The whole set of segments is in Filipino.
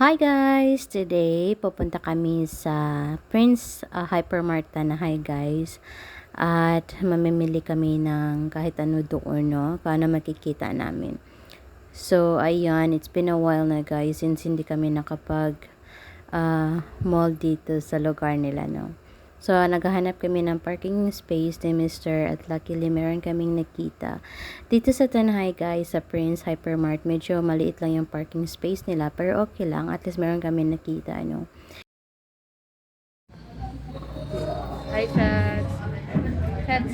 Hi guys! Today, pupunta kami sa Prince Hypermart Tanahay guys. At mamimili kami ng kahit ano doon, no? Paano makikita namin. So, ayan, it's been a while na guys since hindi kami nakapag mall dito sa lugar nila, no? So, naghahanap kami ng parking space ni Mr. At luckily, meron kaming nakita. Dito sa Tanhay, guys, sa Prince Hypermart, medyo maliit lang yung parking space nila. Pero okay lang. At least meron kami nakita, ano. Hi, Chats. Chats.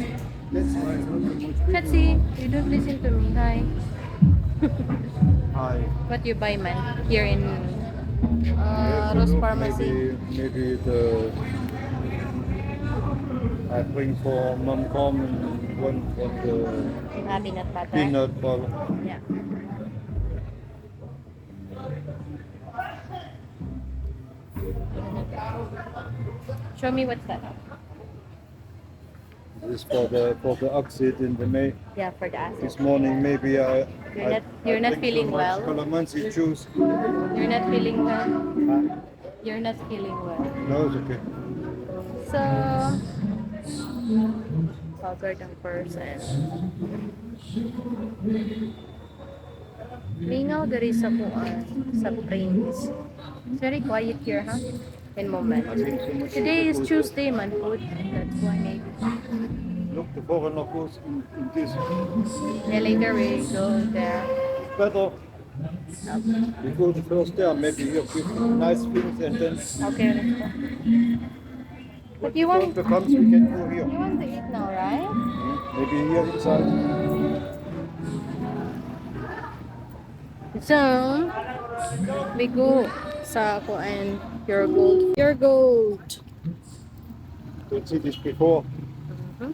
Chatsi, you don't listen to me. Hi. Hi. What you buy, man? Here in Rose Pharmacy. Maybe I bring for mom com and one for the Peanut butter. peanut butter. Yeah. Show me what's that. This for the oxide in the May. Yeah, for the acid. This morning maybe You're not drink feeling too much well. calamansi juice. You're not feeling well. Huh? You're not feeling well. No, it's okay. So, haggard ang person. Lingaw diri sa kuan sa Prince. It's very quiet here, huh? In moment. Today is Tuesday, man. Food. That's why maybe. Look, the foreigner goes in this. Yeah, later we go there. Better. We go the first there, maybe here give nice things and then Okay, let's go. But you want after comes we can go here. you want to eat now, right? Maybe here inside. So, we go sa kuan Pure Gold. Pure Gold. Don't see this before. Mhm.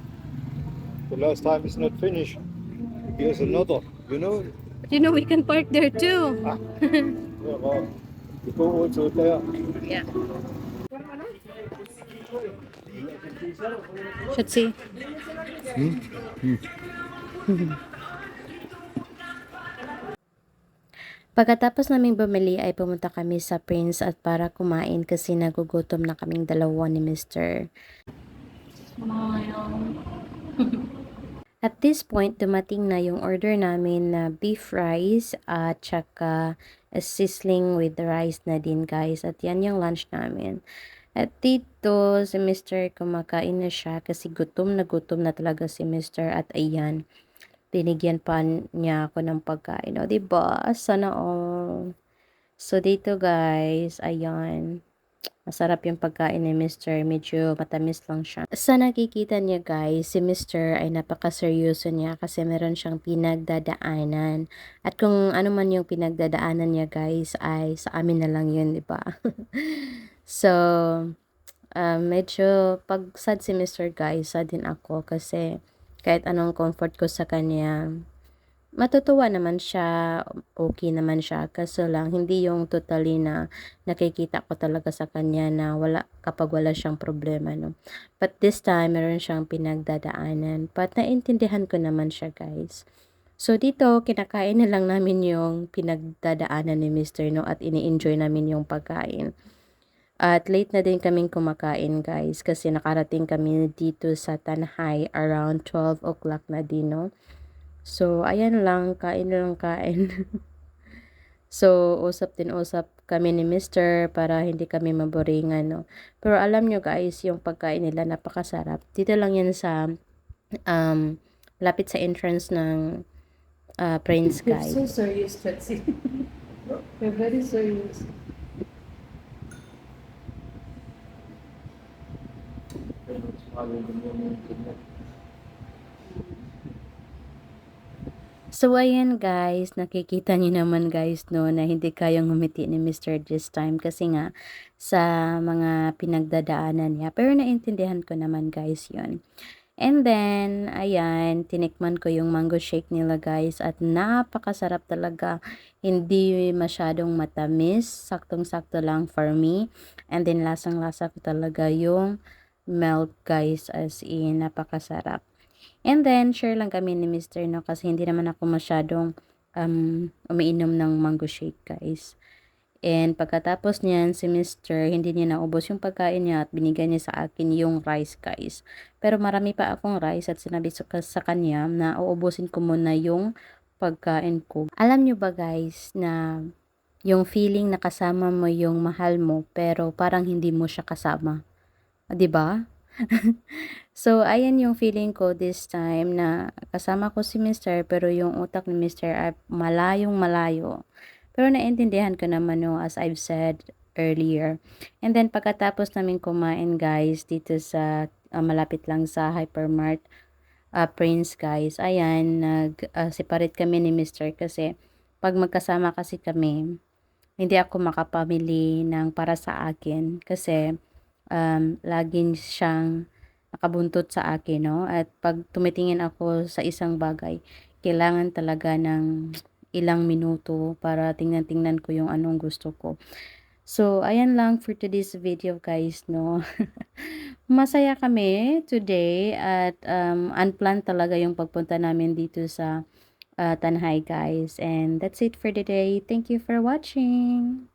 The last time is not finished. Here's another. You know? But you know we can park there too. Ah. Yeah, well, you go also there. Yeah. Should see. Pagkatapos naming bumili ay pumunta kami sa Prince at para kumain kasi nagugutom na kaming dalawa ni Mr. At this point, dumating na yung order namin na beef rice at saka sizzling with rice na din guys. At yan yung lunch namin. At dito si Mr. kumakain na siya kasi gutom na talaga si Mr. At ayan, binigyan pa niya ako ng pagkain. O, diba? Sana all. So, dito guys, ayan. Masarap yung pagkain ni Mr. Medyo matamis lang siya. Sa nakikita niya guys, si Mr. ay napakaseryoso niya kasi meron siyang pinagdadaanan. At kung ano man yung pinagdadaanan niya guys, ay sa amin na lang yun, di ba? So, medyo pag sad si Mr. guys, sad din ako kasi kahit anong comfort ko sa kanya, matutuwa naman siya, okay naman siya, kaso lang hindi yung totally na nakikita ko talaga sa kanya na kapag wala siyang problema, no. But this time, meron siyang pinagdadaanan, but naintindihan ko naman siya guys. So dito, kinakain na lang namin yung pinagdadaanan ni Mr. no, at ini-enjoy namin yung pagkain. At late na din kaming kumakain guys kasi nakarating kami dito sa Tanhay around 12 o'clock na din, no. So, ayan lang, kain lang kain. So, usap din usap kami ni Mr. para hindi kami maboringan, no. Pero alam nyo guys, yung pagkain nila napakasarap. Dito lang yan sa lapit sa entrance ng Prince You're guys. so serious, Patsy. You're very serious. So, ayan guys, nakikita niyo naman guys, no, na hindi kayang ngumiti ni Mr. this time kasi nga sa mga pinagdadaanan niya. Pero naintindihan ko naman guys yon. And then, ayan, tinikman ko yung mango shake nila guys at napakasarap talaga. Hindi masyadong matamis, saktong-sakto lang for me. And then, lasang-lasa ko talaga yung milk guys, as in, napakasarap. And then, share lang kami ni Mr. no kasi hindi naman ako masyadong umiinom ng mango shake guys. And pagkatapos niyan, si Mister, hindi niya naubos yung pagkain niya at binigay niya sa akin yung rice, guys. Pero marami pa akong rice at sinabi sa kanya na uubusin ko muna yung pagkain ko. Alam niyo ba, guys, na yung feeling na kasama mo yung mahal mo pero parang hindi mo siya kasama, 'di ba? So, ayan yung feeling ko this time na kasama ko si Mister pero yung utak ni Mister ay malayong malayo. Pero naintindihan ko naman no, as I've said earlier. And then pagkatapos namin kumain, guys, dito sa malapit lang sa Hypermart Prince, guys, ayan, separate kami ni Mister kasi pag magkasama kasi kami, hindi ako makapamili ng para sa akin kasi laging siyang nakabuntot sa akin, no? At pag tumitingin ako sa isang bagay, kailangan talaga ng ilang minuto para tingnan-tingnan ko yung anong gusto ko. So, ayan lang for today's video, guys, no? Masaya kami today at unplanned talaga yung pagpunta namin dito sa Tanhay, guys. And that's it for today. Thank you for watching.